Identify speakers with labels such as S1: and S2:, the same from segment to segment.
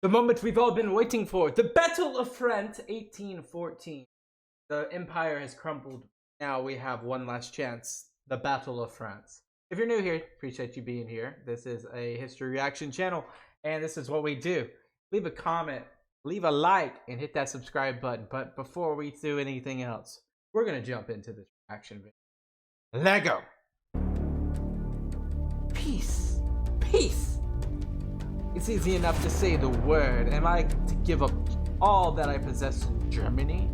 S1: The moment we've all been waiting for. The Battle of France, 1814. The empire has crumbled. Now we have one last chance. The Battle of France. If you're new here, appreciate you being here. This is a history reaction channel, and this is what we do. Leave a comment, leave a like, and hit that subscribe button. But before we do anything else, we're going to jump into this reaction video. Lego. Peace. Peace. It's easy enough to say the word. Am I to give up all that I possess in Germany?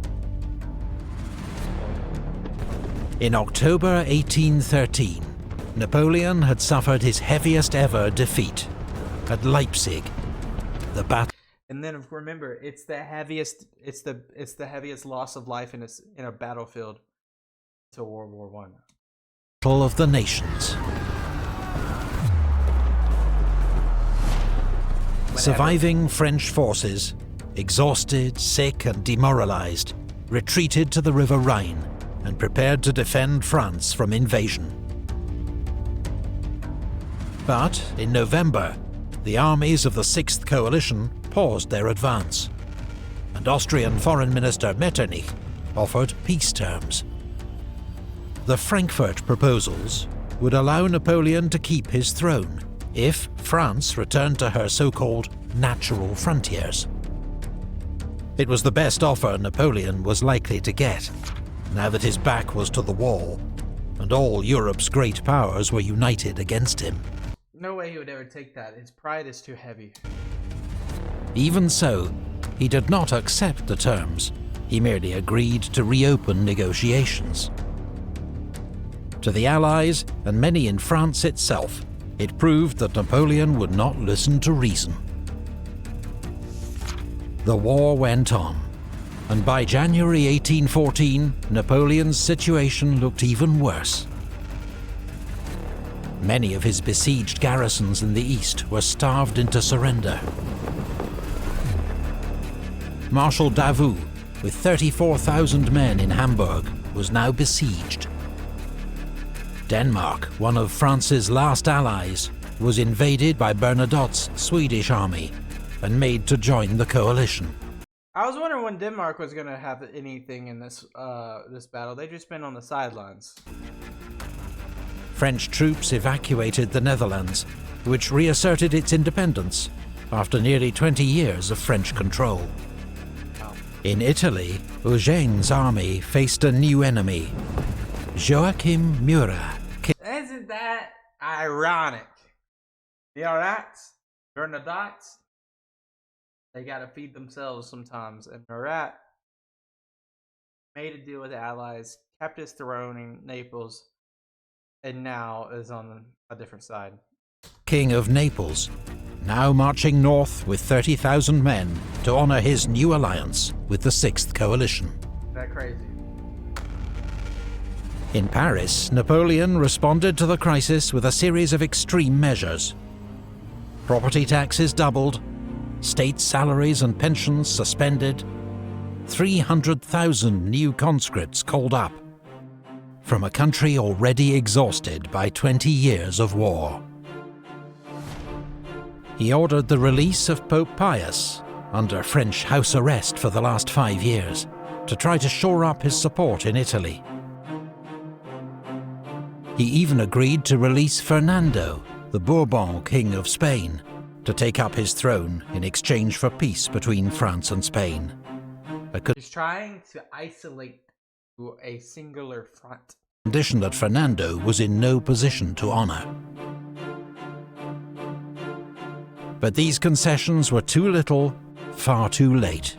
S2: In October 1813, Napoleon had suffered his heaviest ever defeat at Leipzig. The battle.
S1: And then remember, it's the heaviest. It's the heaviest loss of life in a battlefield to World War I.
S2: Battle of the Nations. Surviving French forces, exhausted, sick and demoralized, retreated to the River Rhine and prepared to defend France from invasion. But in November, the armies of the Sixth Coalition paused their advance, and Austrian Foreign Minister Metternich offered peace terms. The Frankfurt proposals would allow Napoleon to keep his throne if France returned to her so-called natural frontiers. It was the best offer Napoleon was likely to get, now that his back was to the wall, and all Europe's great powers were united against him.
S1: No way he would ever take that. His pride is too heavy.
S2: Even so, he did not accept the terms. He merely agreed to reopen negotiations. To the Allies, and many in France itself, it proved that Napoleon would not listen to reason. The war went on, and by January 1814, Napoleon's situation looked even worse. Many of his besieged garrisons in the east were starved into surrender. Marshal Davout, with 34,000 men in Hamburg, was now besieged. Denmark, one of France's last allies, was invaded by Bernadotte's Swedish army and made to join the coalition.
S1: I was wondering when Denmark was going to have anything in this battle. They've just been on the sidelines.
S2: French troops evacuated the Netherlands, which reasserted its independence after nearly 20 years of French control. In Italy, Eugene's army faced a new enemy, Joachim Murat.
S1: Isn't that ironic? The Arats, Bernadottes, they gotta feed themselves sometimes. And Murat made a deal with the Allies, kept his throne in Naples, and now is on a different side.
S2: King of Naples, now marching north with 30,000 men to honor his new alliance with the Sixth Coalition.
S1: Isn't that crazy?
S2: In Paris, Napoleon responded to the crisis with a series of extreme measures. Property taxes doubled, state salaries and pensions suspended, 300,000 new conscripts called up, from a country already exhausted by 20 years of war. He ordered the release of Pope Pius, under French house arrest for the last 5 years, to try to shore up his support in Italy. He even agreed to release Fernando, the Bourbon King of Spain, to take up his throne in exchange for peace between France and Spain.
S1: He's trying to isolate to a singular front.
S2: Condition that Fernando was in no position to honor. But these concessions were too little, far too late.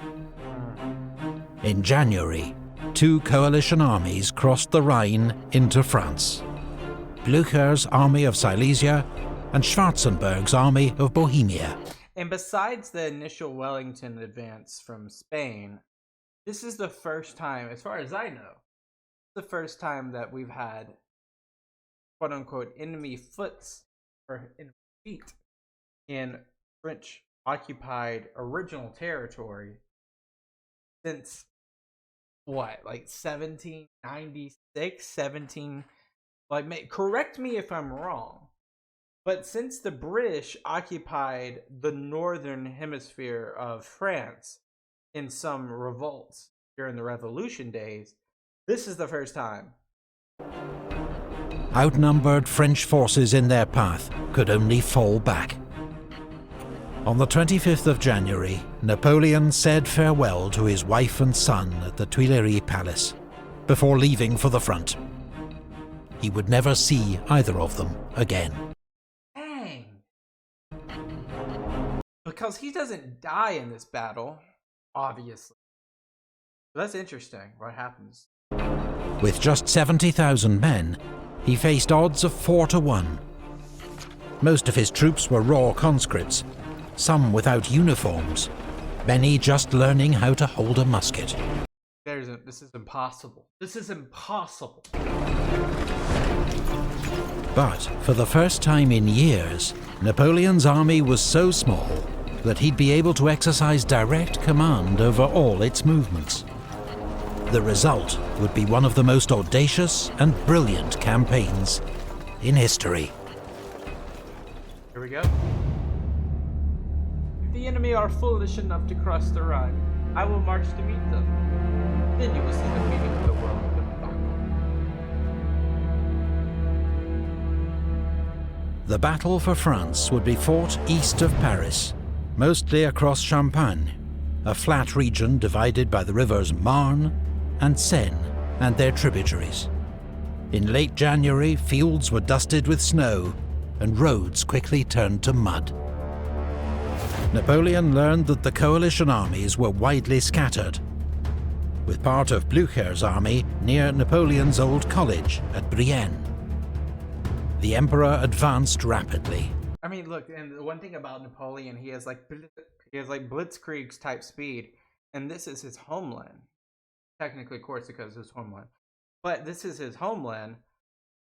S2: In January, 2 coalition armies crossed the Rhine into France. Blücher's army of Silesia and Schwarzenberg's army of Bohemia.
S1: And besides the initial Wellington advance from Spain, this is the first time, as far as I know, the first time that we've had quote-unquote enemy foots or enemy feet in French occupied original territory since what, like 1796, 17, like, correct me if I'm wrong, But since the British occupied the northern hemisphere of France in some revolts during the Revolution days, this is the first time.
S2: Outnumbered French forces in their path could only fall back. On the 25th of January, Napoleon said farewell to his wife and son at the Tuileries Palace, before leaving for the front. He would never see either of them again.
S1: Dang. Because he doesn't die in this battle, obviously. But that's interesting, what happens.
S2: With just 70,000 men, he faced odds of 4-1. Most of his troops were raw conscripts, some without uniforms, many just learning how to hold a musket.
S1: This is impossible. This is impossible.
S2: But for the first time in years, Napoleon's army was so small that he'd be able to exercise direct command over all its movements. The result would be one of the most audacious and brilliant campaigns in history.
S1: Here we go. If the enemy are foolish enough to cross the Rhine, I will march to meet them. Then you will see the meaning of the world.
S2: The battle for France would be fought east of Paris, mostly across Champagne, a flat region divided by the rivers Marne and Seine and their tributaries. In late January, fields were dusted with snow and roads quickly turned to mud. Napoleon learned that the coalition armies were widely scattered, with part of Blücher's army near Napoleon's old college at Brienne. The emperor advanced rapidly.
S1: I mean, look, and the one thing about Napoleon, he has like blitzkrieg type speed, and this is his homeland. Technically, Corsica is his homeland, but this is his homeland,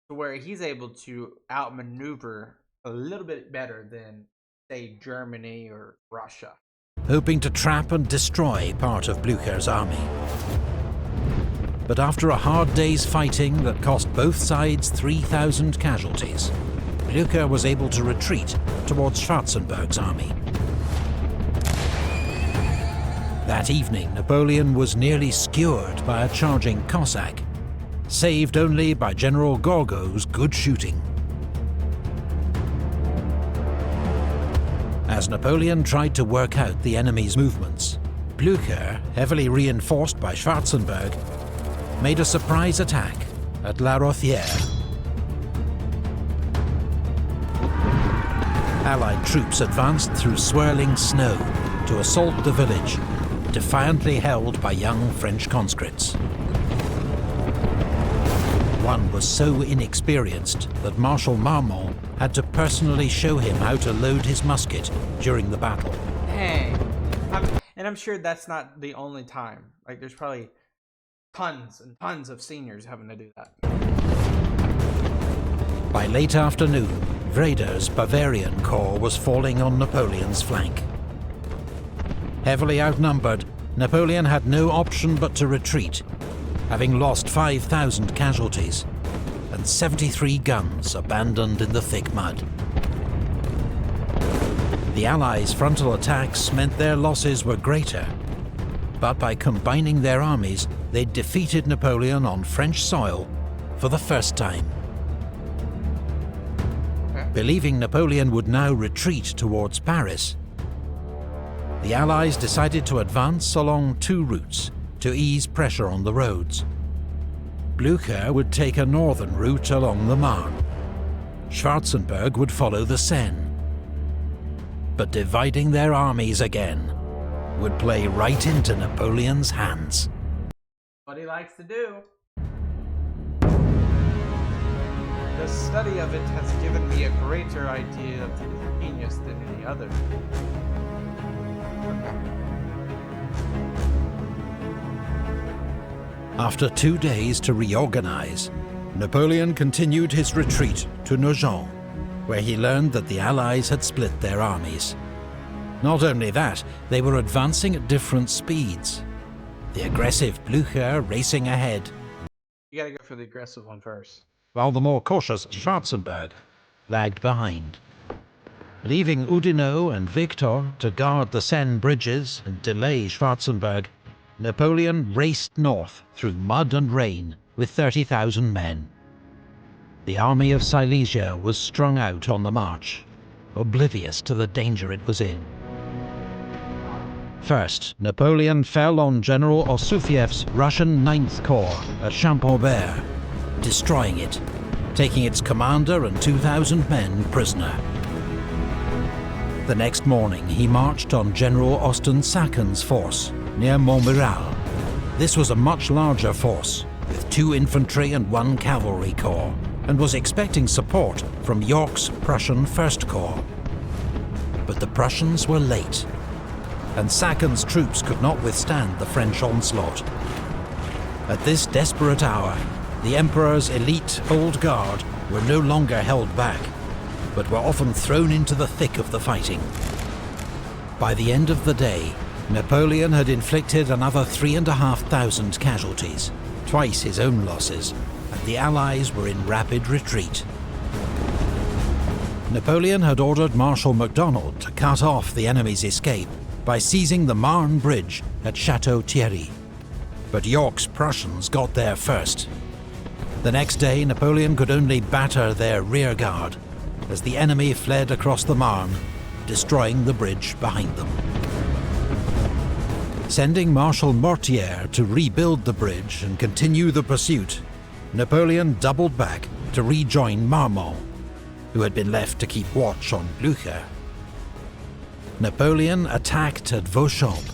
S1: to where he's able to outmaneuver a little bit better than, say, Germany or Russia.
S2: Hoping to trap and destroy part of Blücher's army. But after a hard day's fighting that cost both sides 3,000 casualties, Blücher was able to retreat towards Schwarzenberg's army. That evening, Napoleon was nearly skewered by a charging Cossack, saved only by General Gourgaud's good shooting. As Napoleon tried to work out the enemy's movements, Blücher, heavily reinforced by Schwarzenberg, made a surprise attack at La Rothière. Allied troops advanced through swirling snow to assault the village, defiantly held by young French conscripts. One was so inexperienced that Marshal Marmont had to personally show him how to load his musket during the battle.
S1: Dang. And I'm sure that's not the only time. Like, there's probably tons and tons of seniors having to do that.
S2: By late afternoon, Wreder's Bavarian Corps was falling on Napoleon's flank. Heavily outnumbered, Napoleon had no option but to retreat, having lost 5,000 casualties and 73 guns abandoned in the thick mud. The Allies' frontal attacks meant their losses were greater, but by combining their armies, they defeated Napoleon on French soil for the first time. Believing Napoleon would now retreat towards Paris, the Allies decided to advance along two routes to ease pressure on the roads. Blücher would take a northern route along the Marne. Schwarzenberg would follow the Seine. But dividing their armies again would play right into Napoleon's hands.
S1: What he likes to do. The study of it has given me a greater idea of his genius than any other.
S2: After 2 days to reorganize, Napoleon continued his retreat to Nogent, where he learned that the Allies had split their armies. Not only that, they were advancing at different speeds. The aggressive Blücher racing ahead,
S1: You gotta go for the aggressive one first.
S2: while the more cautious Schwarzenberg lagged behind. Leaving Oudinot and Victor to guard the Seine bridges and delay Schwarzenberg, Napoleon raced north through mud and rain with 30,000 men. The army of Silesia was strung out on the march, oblivious to the danger it was in. First, Napoleon fell on General Osufiev's Russian 9th Corps at Champaubert, destroying it, taking its commander and 2,000 men prisoner. The next morning he marched on General Osten-Sacken's force near Montmirail. This was a much larger force, with 2 infantry and 1 cavalry corps, and was expecting support from York's Prussian 1st Corps. But the Prussians were late, and Sacken's troops could not withstand the French onslaught. At this desperate hour, the Emperor's elite Old Guard were no longer held back, but were often thrown into the thick of the fighting. By the end of the day, Napoleon had inflicted another 3,500 casualties, twice his own losses, and the Allies were in rapid retreat. Napoleon had ordered Marshal MacDonald to cut off the enemy's escape by seizing the Marne Bridge at Château Thierry. But York's Prussians got there first. The next day, Napoleon could only batter their rear guard as the enemy fled across the Marne, destroying the bridge behind them. Sending Marshal Mortier to rebuild the bridge and continue the pursuit, Napoleon doubled back to rejoin Marmont, who had been left to keep watch on Blücher. Napoleon attacked at Vauchamp,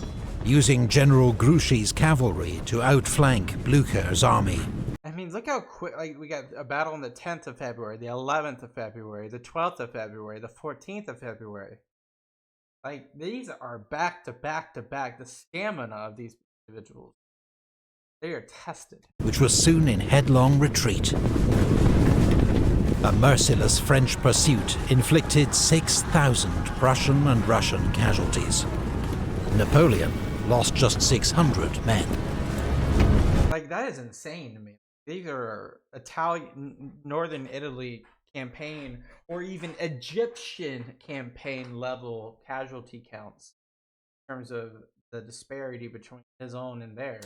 S2: using General Grouchy's cavalry to outflank Blücher's army.
S1: I mean, look how quick, like, we got a battle on the 10th of February, the 11th of February, the 12th of February, the 14th of February. Like, these are back to back to back. The stamina of these individuals, they are tested.
S2: Which was soon in headlong retreat. A merciless French pursuit inflicted 6,000 Prussian and Russian casualties. Napoleon lost just 600 men.
S1: Like, that is insane to me. These are Italian, Northern Italy campaign, or even Egyptian campaign level casualty counts in terms of the disparity between his own and theirs.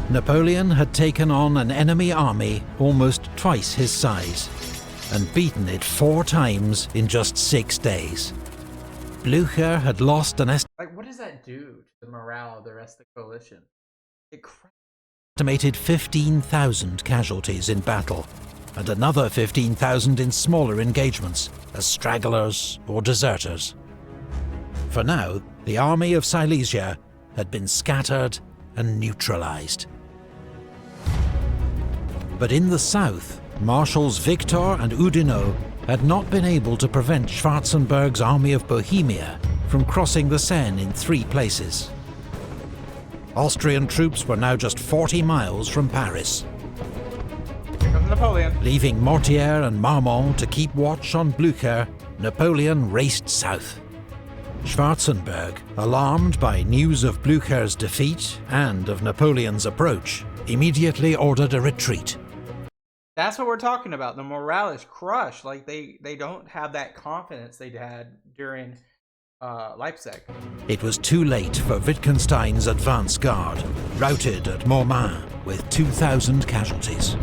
S2: Napoleon had taken on an enemy army almost twice his size, and beaten it 4 times in just 6 days. Blücher had lost an
S1: like, what does that do to the morale of the rest of the coalition? It
S2: estimated 15,000 casualties in battle, and another 15,000 in smaller engagements, as stragglers or deserters. For now, the army of Silesia had been scattered and neutralized. But in the south, Marshals Victor and Oudinot had not been able to prevent Schwarzenberg's army of Bohemia from crossing the Seine in 3 places. Austrian troops were now just 40 miles from Paris.
S1: Here comes Napoleon.
S2: Leaving Mortier and Marmont to keep watch on Blücher, Napoleon raced south. Schwarzenberg, alarmed by news of Blücher's defeat and of Napoleon's approach, immediately ordered a retreat.
S1: That's what we're talking about. The morale is crushed. Like, they don't have that confidence they had during Leipzig.
S2: It was too late for Wittgenstein's advance guard, routed at Montmirail with 2,000 casualties.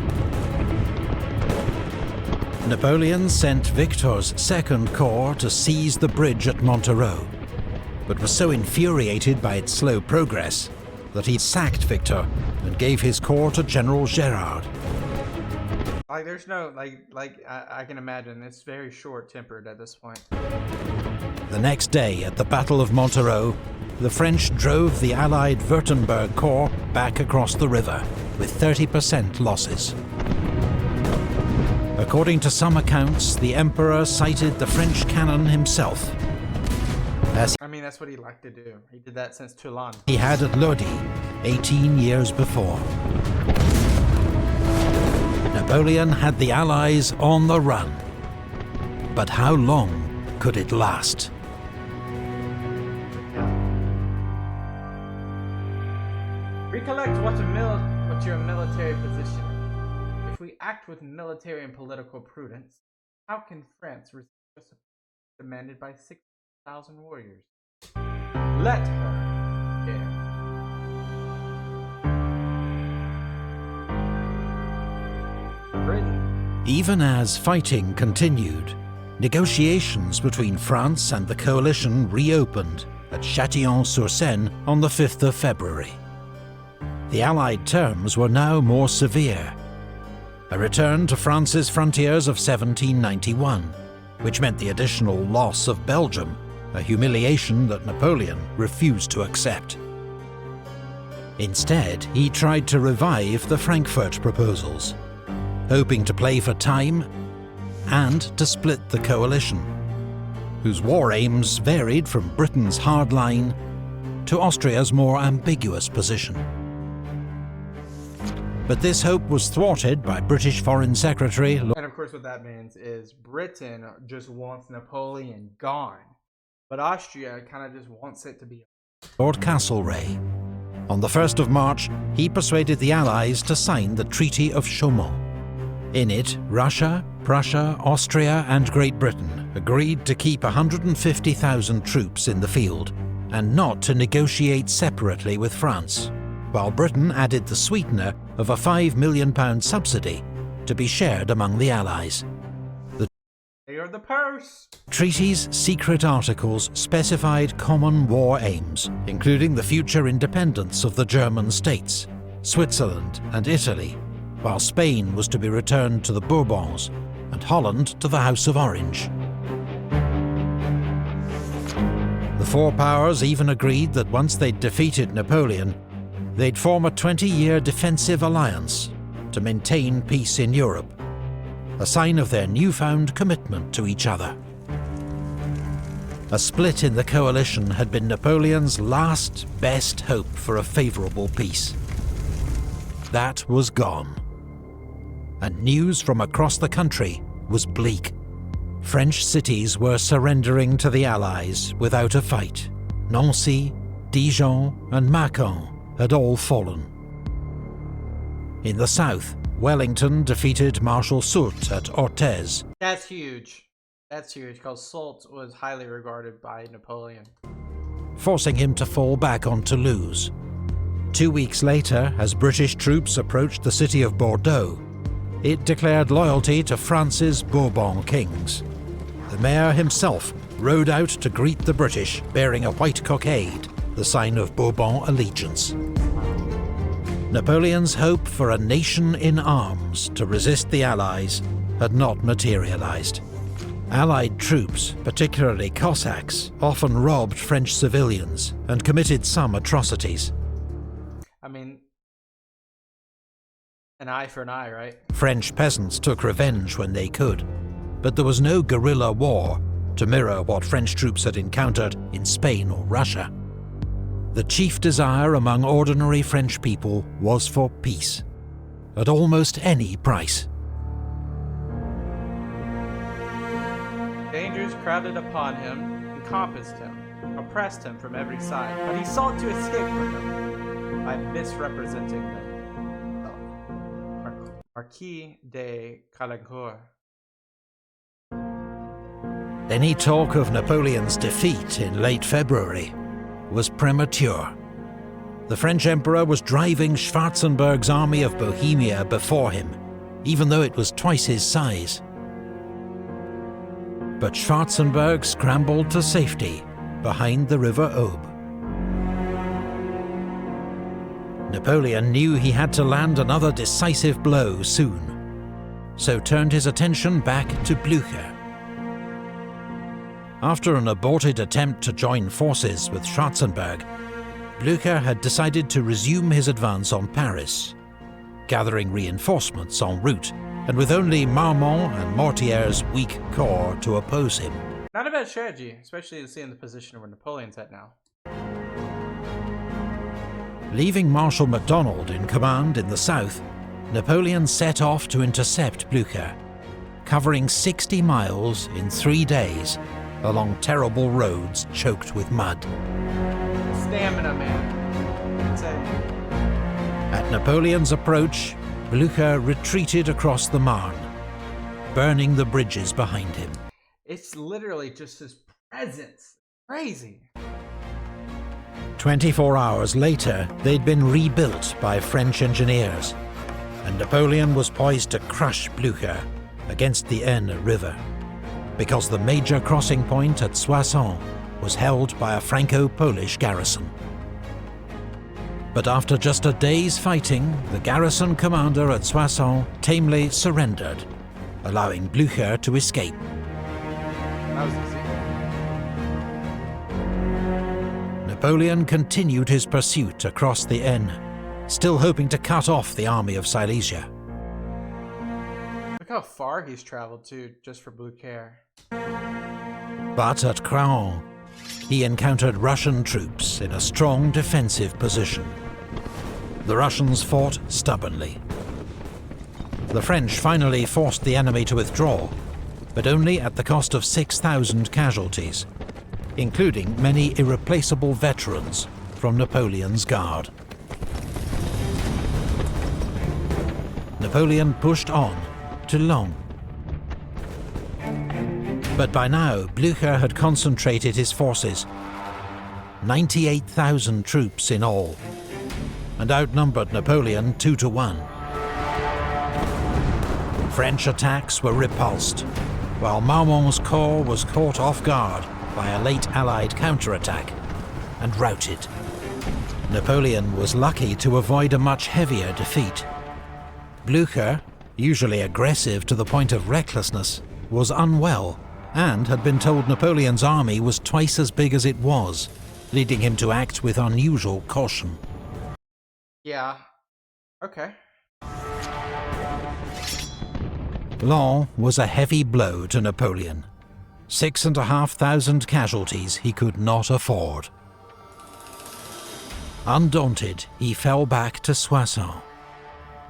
S2: Napoleon sent Victor's 2nd Corps to seize the bridge at Montereau, but was so infuriated by its slow progress that he sacked Victor and gave his corps to General Gérard.
S1: Like, there's no, I can imagine, it's very short-tempered at this point.
S2: The next day, at the Battle of Montereau, the French drove the Allied Württemberg Corps back across the river, with 30% losses. According to some accounts, the Emperor cited the French cannon himself.
S1: I mean, that's what he liked to do. He did that since Toulon.
S2: He had at Lodi 18 years before. Napoleon had the Allies on the run. But how long could it last?
S1: Recollect what's your military position. If we act with military and political prudence, how can France resist demanded by 6,000 warriors. Let her in. Britain.
S2: Even as fighting continued, negotiations between France and the coalition reopened at Châtillon-sur-Seine on the 5th of February. The Allied terms were now more severe. A return to France's frontiers of 1791, which meant the additional loss of Belgium, a humiliation that Napoleon refused to accept. Instead, he tried to revive the Frankfurt proposals, hoping to play for time and to split the coalition, whose war aims varied from Britain's hard line to Austria's more ambiguous position. But this hope was thwarted by British Foreign Secretary...
S1: And of course what that means is Britain just wants Napoleon gone, but Austria kind of just wants it to be.
S2: Lord Castlereagh. On the 1st of March, he persuaded the Allies to sign the Treaty of Chaumont. In it, Russia, Prussia, Austria and Great Britain agreed to keep 150,000 troops in the field and not to negotiate separately with France, while Britain added the sweetener of a £5 million subsidy to be shared among the Allies.
S1: They are the purse!
S2: Treaty's secret articles specified common war aims, including the future independence of the German states, Switzerland and Italy, while Spain was to be returned to the Bourbons and Holland to the House of Orange. The four powers even agreed that once they'd defeated Napoleon, they'd form a 20-year defensive alliance to maintain peace in Europe, a sign of their newfound commitment to each other. A split in the coalition had been Napoleon's last, best hope for a favourable peace. That was gone. And news from across the country was bleak. French cities were surrendering to the Allies without a fight. Nancy, Dijon and Mâcon had all fallen. In the south, Wellington defeated Marshal Soult at Orthez.
S1: That's huge. That's huge, because Soult was highly regarded by Napoleon,
S2: forcing him to fall back on Toulouse. 2 weeks later, as British troops approached the city of Bordeaux, it declared loyalty to France's Bourbon kings. The mayor himself rode out to greet the British, bearing a white cockade, the sign of Bourbon allegiance. Napoleon's hope for a nation in arms to resist the Allies had not materialized. Allied troops, particularly Cossacks, often robbed French civilians and committed some atrocities.
S1: I mean, an eye for an eye, right?
S2: French peasants took revenge when they could, but there was no guerrilla war to mirror what French troops had encountered in Spain or Russia. The chief desire among ordinary French people was for peace, at almost any price.
S1: Dangers crowded upon him, encompassed him, oppressed him from every side, but he sought to escape from them by misrepresenting them. Marquis de Caulaincourt.
S2: Any talk of Napoleon's defeat in late February was premature. The French Emperor was driving Schwarzenberg's army of Bohemia before him, even though it was twice his size. But Schwarzenberg scrambled to safety behind the River Aube. Napoleon knew he had to land another decisive blow soon, so turned his attention back to Blücher. After an aborted attempt to join forces with Schwarzenberg, Blücher had decided to resume his advance on Paris, gathering reinforcements en route, and with only Marmont and Mortier's weak corps to oppose him.
S1: Not a bad strategy, especially seeing the position where Napoleon's at now.
S2: Leaving Marshal MacDonald in command in the south, Napoleon set off to intercept Blücher, covering 60 miles in 3 days, along terrible roads choked with mud.
S1: Stamina, man. That's it.
S2: At Napoleon's approach, Blücher retreated across the Marne, burning the bridges behind him.
S1: It's literally just his presence. Crazy.
S2: 24 hours later, they'd been rebuilt by French engineers, and Napoleon was poised to crush Blücher against the Aisne River, because the major crossing point at Soissons was held by a Franco-Polish garrison. But after just a day's fighting, the garrison commander at Soissons tamely surrendered, allowing Blücher to escape.
S1: That was easy.
S2: Napoleon continued his pursuit across the Aisne, still hoping to cut off the army of Silesia.
S1: Look how far he's traveled to just for Blücher.
S2: But at Craon, he encountered Russian troops in a strong defensive position. The Russians fought stubbornly. The French finally forced the enemy to withdraw, but only at the cost of 6,000 casualties, including many irreplaceable veterans from Napoleon's guard. Napoleon pushed on to Laon. But by now, Blücher had concentrated his forces, 98,000 troops in all, and outnumbered Napoleon 2 to 1. French attacks were repulsed, while Marmont's corps was caught off guard by a late Allied counterattack and routed. Napoleon was lucky to avoid a much heavier defeat. Blücher, usually aggressive to the point of recklessness, was unwell and had been told Napoleon's army was twice as big as it was, leading him to act with unusual caution.
S1: Yeah. Okay.
S2: Laon was a heavy blow to Napoleon. 6,500 casualties he could not afford. Undaunted, he fell back to Soissons,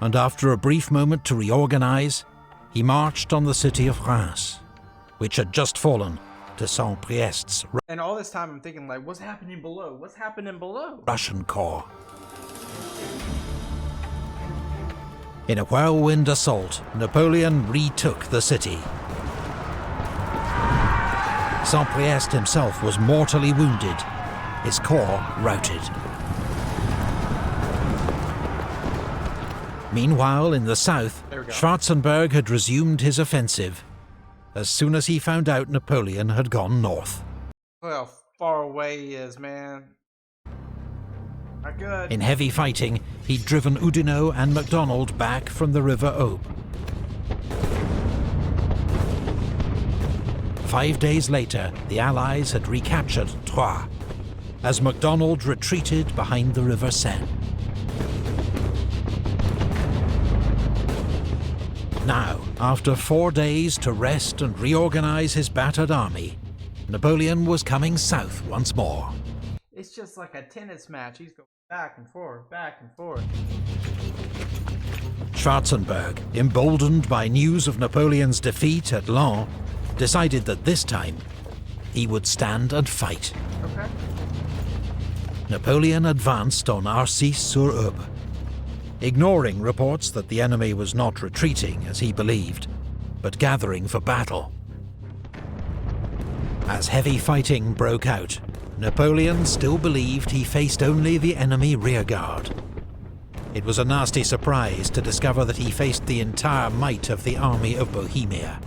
S2: and after a brief moment to reorganize, he marched on the city of Reims, which had just fallen to Saint-Priest's
S1: And all this time I'm thinking, like, what's happening below? What's happening below?
S2: Russian corps. In a whirlwind assault, Napoleon retook the city. Saint-Priest himself was mortally wounded, his corps routed. Meanwhile, in the south, Schwarzenberg had resumed his offensive as soon as he found out Napoleon had gone north.
S1: Look how far away he is, man. Not good.
S2: In heavy fighting, he'd driven Oudinot and MacDonald back from the River Aube. 5 days later, the Allies had recaptured Troyes, as MacDonald retreated behind the River Seine. Now, after 4 days to rest and reorganize his battered army, Napoleon was coming south once more.
S1: It's just like a tennis match. He's going back and forth, back and forth.
S2: Schwarzenberg, emboldened by news of Napoleon's defeat at Laon, decided that this time he would stand and fight.
S1: Okay.
S2: Napoleon advanced on Arcis-sur-Aube, ignoring reports that the enemy was not retreating as he believed, but gathering for battle. As heavy fighting broke out, Napoleon still believed he faced only the enemy rearguard. It was a nasty surprise to discover that he faced the entire might of the army of Bohemia.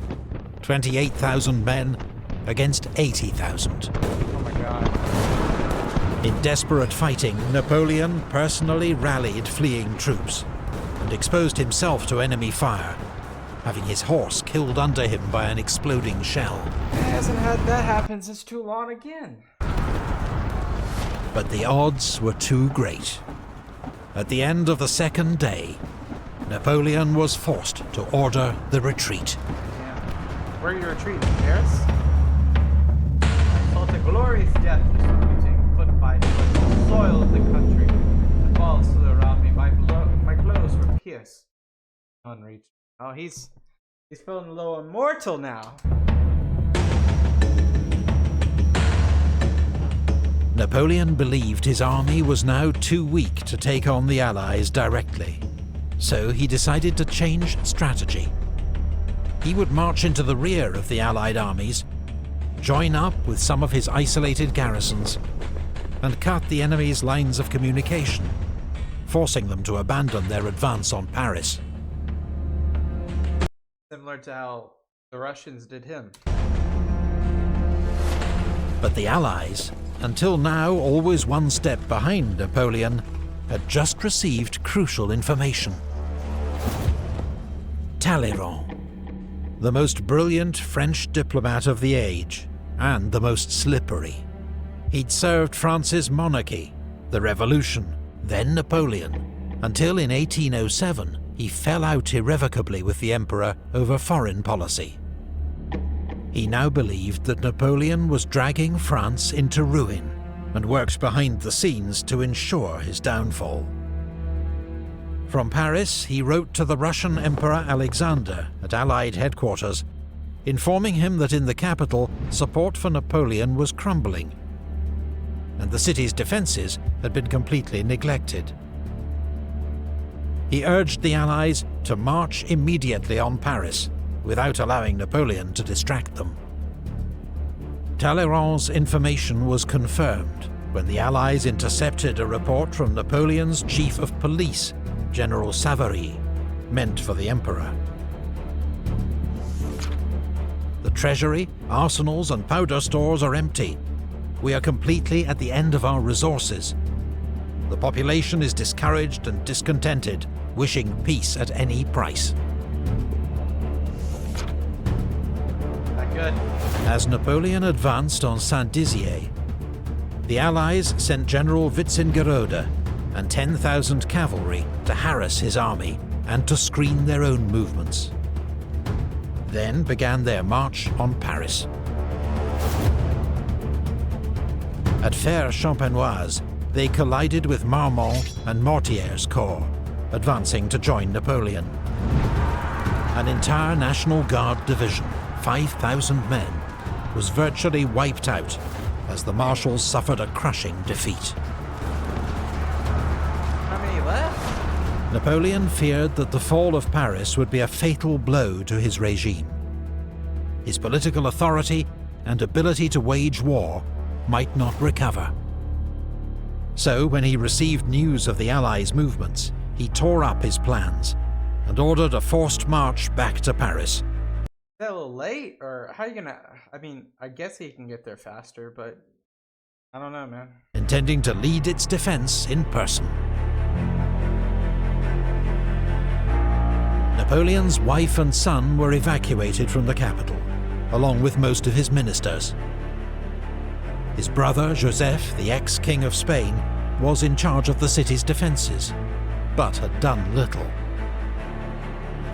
S2: 28,000 men against 80,000.
S1: Oh my god.
S2: In desperate fighting, Napoleon personally rallied fleeing troops and exposed himself to enemy fire, having his horse killed under him by an exploding shell.
S1: He hasn't had that happen since Toulon again.
S2: But the odds were too great. At the end of the second day, Napoleon was forced to order the retreat.
S1: Yeah. Where are you retreating? Paris? I felt a glorious death disputing foot by foot the soil of the country. The walls stood around me. My clothes were pierced. Unreached. Oh, he's feeling a little immortal now.
S2: Napoleon believed his army was now too weak to take on the Allies directly, so he decided to change strategy. He would march into the rear of the Allied armies join up with some of his isolated garrisons and cut the enemy's lines of communication, forcing them to abandon their advance on Paris.
S1: Similar to how the Russians did him.
S2: But the Allies, until now always one step behind Napoleon, had just received crucial information. Talleyrand, the most brilliant French diplomat of the age, and the most slippery. He'd served France's monarchy, the Revolution, then Napoleon, until in 1807 he fell out irrevocably with the Emperor over foreign policy. He now believed that Napoleon was dragging France into ruin, and worked behind the scenes to ensure his downfall. From Paris, he wrote to the Russian Emperor Alexander at Allied headquarters, informing him that in the capital, support for Napoleon was crumbling, and the city's defences had been completely neglected. He urged the Allies to march immediately on Paris, without allowing Napoleon to distract them. Talleyrand's information was confirmed when the Allies intercepted a report from Napoleon's chief of police, General Savary, meant for the Emperor. The treasury, arsenals and powder stores are empty. We are completely at the end of our resources. The population is discouraged and discontented, wishing peace at any price.
S1: Not good.
S2: As Napoleon advanced on Saint-Dizier, the Allies sent General Wintzingerode and 10,000 cavalry to harass his army and to screen their own movements. Then began their march on Paris. At Fère-Champenoise, they collided with Marmont and Mortier's corps, advancing to join Napoleon. An entire National Guard division, 5,000 men, was virtually wiped out as the marshals suffered a crushing defeat.
S1: How many left?
S2: Napoleon feared that the fall of Paris would be a fatal blow to his regime. His political authority and ability to wage war might not recover. So, when he received news of the Allies' movements, he tore up his plans and ordered a forced march back to Paris.
S1: Is that a little late? Or how are you gonna... I mean, I guess he can get there faster, but... I don't know, man.
S2: Intending to lead its defense in person. Napoleon's wife and son were evacuated from the capital, along with most of his ministers. His brother, Joseph, the ex-king of Spain, was in charge of the city's defences, but had done little.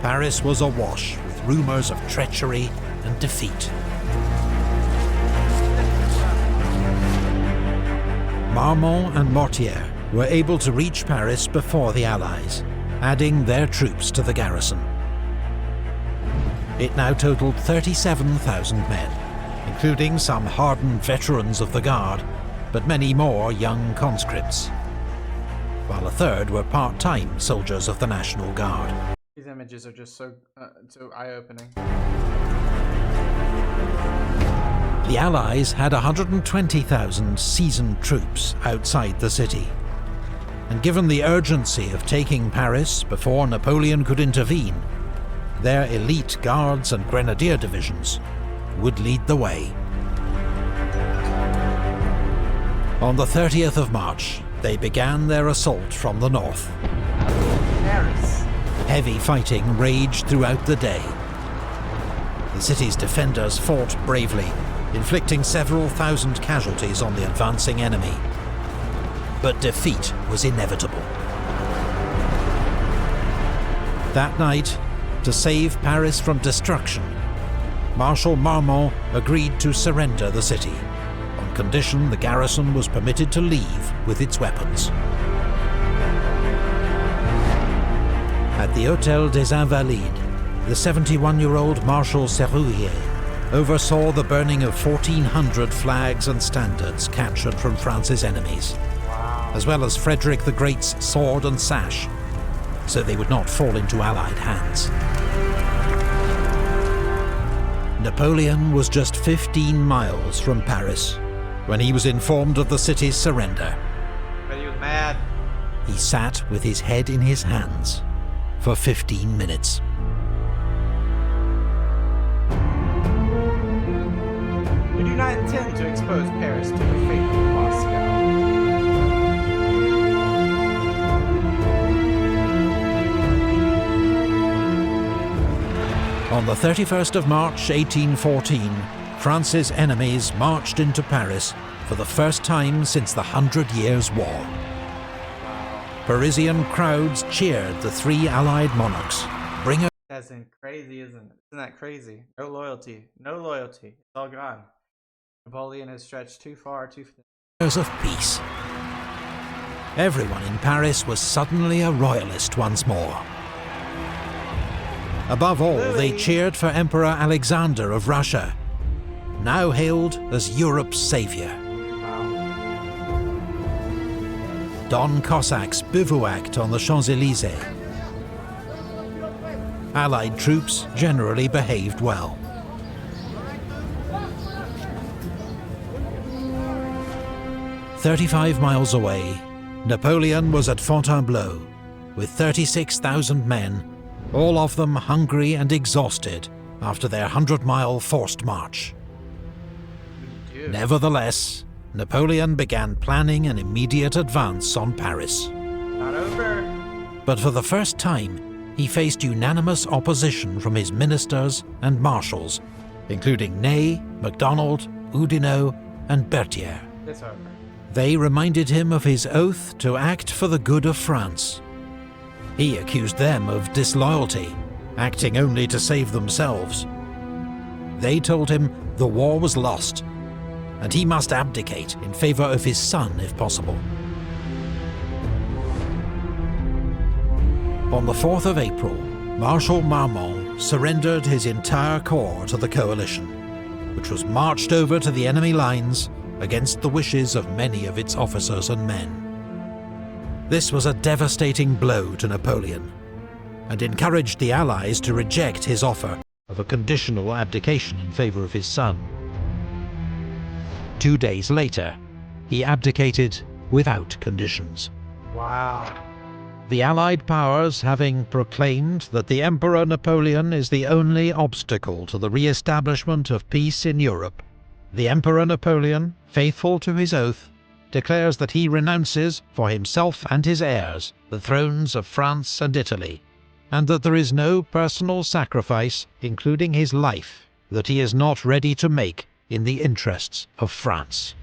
S2: Paris was awash with rumours of treachery and defeat. Marmont and Mortier were able to reach Paris before the Allies, adding their troops to the garrison. It now totaled 37,000 men, including some hardened veterans of the Guard, but many more young conscripts, while a third were part-time soldiers of the National Guard.
S1: These images are just so eye-opening.
S2: The Allies had 120,000 seasoned troops outside the city, and given the urgency of taking Paris before Napoleon could intervene, their elite guards and grenadier divisions would lead the way. On the 30th of March, they began their assault from the north.
S1: Paris.
S2: Heavy fighting raged throughout the day. The city's defenders fought bravely, inflicting several thousand casualties on the advancing enemy. But defeat was inevitable. That night, to save Paris from destruction, Marshal Marmont agreed to surrender the city, on condition the garrison was permitted to leave with its weapons. At the Hôtel des Invalides, the 71-year-old Marshal Serrurier oversaw the burning of 1,400 flags and standards captured from France's enemies, as well as Frederick the Great's sword and sash, so they would not fall into Allied hands. Napoleon was just 15 miles from Paris when he was informed of the city's surrender.
S1: But he was mad.
S2: He sat with his head in his hands for 15 minutes.
S1: We do not intend to expose Paris to the fate of Moscow.
S2: On the 31st of March 1814, France's enemies marched into Paris for the first time since the 100 Years' War. Parisian crowds cheered the three Allied monarchs, bringers
S1: That's crazy, isn't it? Isn't that crazy? No loyalty. No loyalty. It's all gone. Napoleon has stretched too far, too thin.
S2: of peace. Everyone in Paris was suddenly a royalist once more. Above all, they cheered for Emperor Alexander of Russia, now hailed as Europe's saviour. Don Cossacks bivouacked on the Champs-Élysées. Allied troops generally behaved well. "35 miles away, Napoleon was at Fontainebleau with 36,000 men, all of them hungry and exhausted after their 100-mile forced march. Nevertheless, Napoleon began planning an immediate advance on Paris.
S1: Not over.
S2: But for the first time, he faced unanimous opposition from his ministers and marshals, including Ney, MacDonald, Oudinot, and Berthier.
S1: It's over.
S2: They reminded him of his oath to act for the good of France. He accused them of disloyalty, acting only to save themselves. They told him the war was lost, and he must abdicate in favour of his son if possible. On the 4th of April, Marshal Marmont surrendered his entire corps to the coalition, which was marched over to the enemy lines against the wishes of many of its officers and men. This was a devastating blow to Napoleon, and encouraged the Allies to reject his offer of a conditional abdication in favour of his son. 2 days later, he abdicated without conditions.
S1: Wow.
S2: The Allied powers having proclaimed that the Emperor Napoleon is the only obstacle to the re-establishment of peace in Europe, the Emperor Napoleon, faithful to his oath, declares that he renounces for himself and his heirs the thrones of France and Italy, and that there is no personal sacrifice, including his life, that he is not ready to make in the interests of France.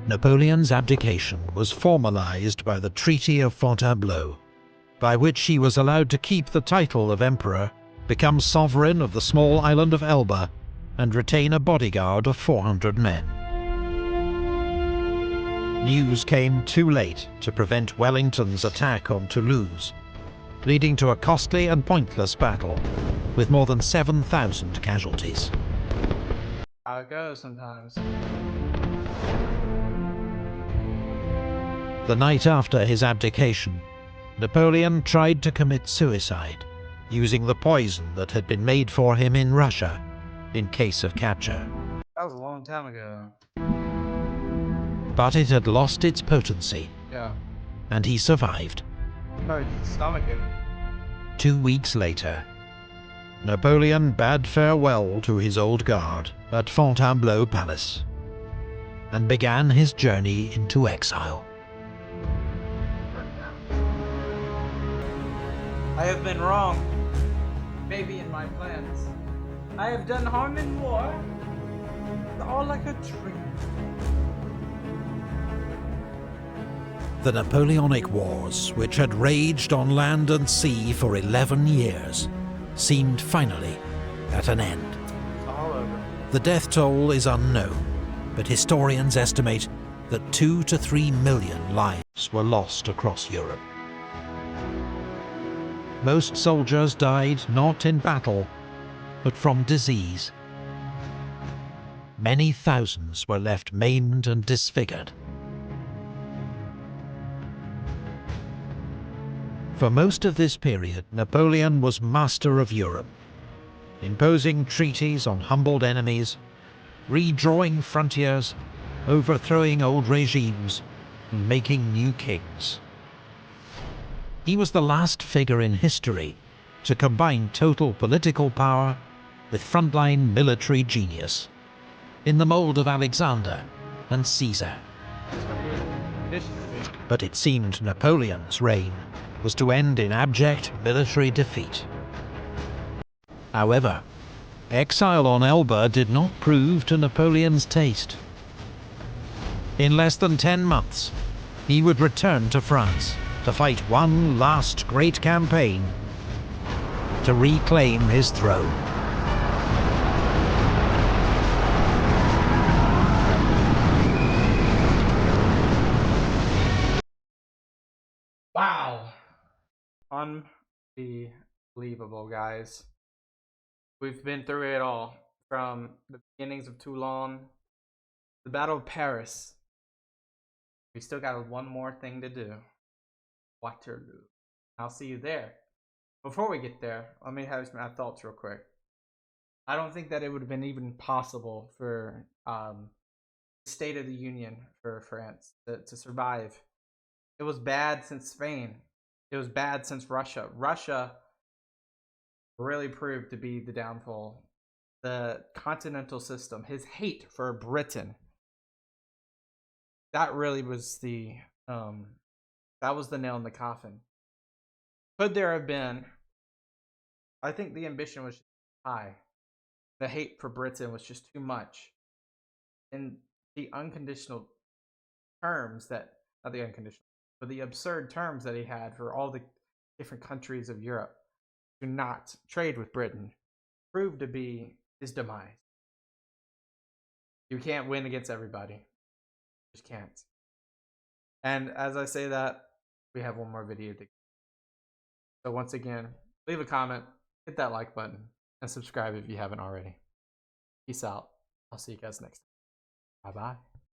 S2: Napoleon's abdication was formalized by the Treaty of Fontainebleau, by which he was allowed to keep the title of emperor, become sovereign of the small island of Elba, and retain a bodyguard of 400 men. News came too late to prevent Wellington's attack on Toulouse, leading to a costly and pointless battle, with more than 7,000 casualties.
S1: How it goes sometimes.
S2: The night after his abdication, Napoleon tried to commit suicide, using the poison that had been made for him in Russia in case of capture.
S1: That was a long time ago.
S2: But it had lost its potency,
S1: Yeah.
S2: and he survived.
S1: Probably stomach it.
S2: 2 weeks later, Napoleon bade farewell to his old guard at Fontainebleau Palace, and began his journey into exile.
S1: I have been wrong. Maybe in my plans. I have done harm in war. It's all like a dream.
S2: The Napoleonic Wars, which had raged on land and sea for 11 years, seemed finally at an end.
S1: It's all over.
S2: The death toll is unknown, but historians estimate that 2 to 3 million lives were lost across Europe. Most soldiers died not in battle, but from disease. Many thousands were left maimed and disfigured. For most of this period, Napoleon was master of Europe. imposing treaties on humbled enemies, redrawing frontiers, overthrowing old regimes, and making new kings. He was the last figure in history to combine total political power with frontline military genius, in the mould of Alexander and Caesar. But it seemed Napoleon's reign was to end in abject military defeat. However, exile on Elba did not prove to Napoleon's taste. In less than 10 months, he would return to France to fight one last great campaign to reclaim his throne.
S1: Wow. Unbelievable, guys. We've been through it all, from the beginnings of Toulon, the Battle of Paris. We still got one more thing to do. Waterloo. I'll see you there. Before we get there, let me have my thoughts real quick. I don't think that it would have been even possible for the State of the Union for France to survive. It was bad since Spain. It was bad since Russia. Russia really proved to be the downfall. The continental system, his hate for Britain, that really was the nail in the coffin. Could there have been? I think the ambition was high. The hate for Britain was just too much. And the unconditional terms that, not the unconditional, but the absurd terms that he had for all the different countries of Europe to not trade with Britain proved to be his demise. You can't win against everybody. You just can't. And as I say that, we have one more video to. So once again, leave a comment, hit that like button, and subscribe if you haven't already. Peace out. I'll see you guys next time. Bye-bye.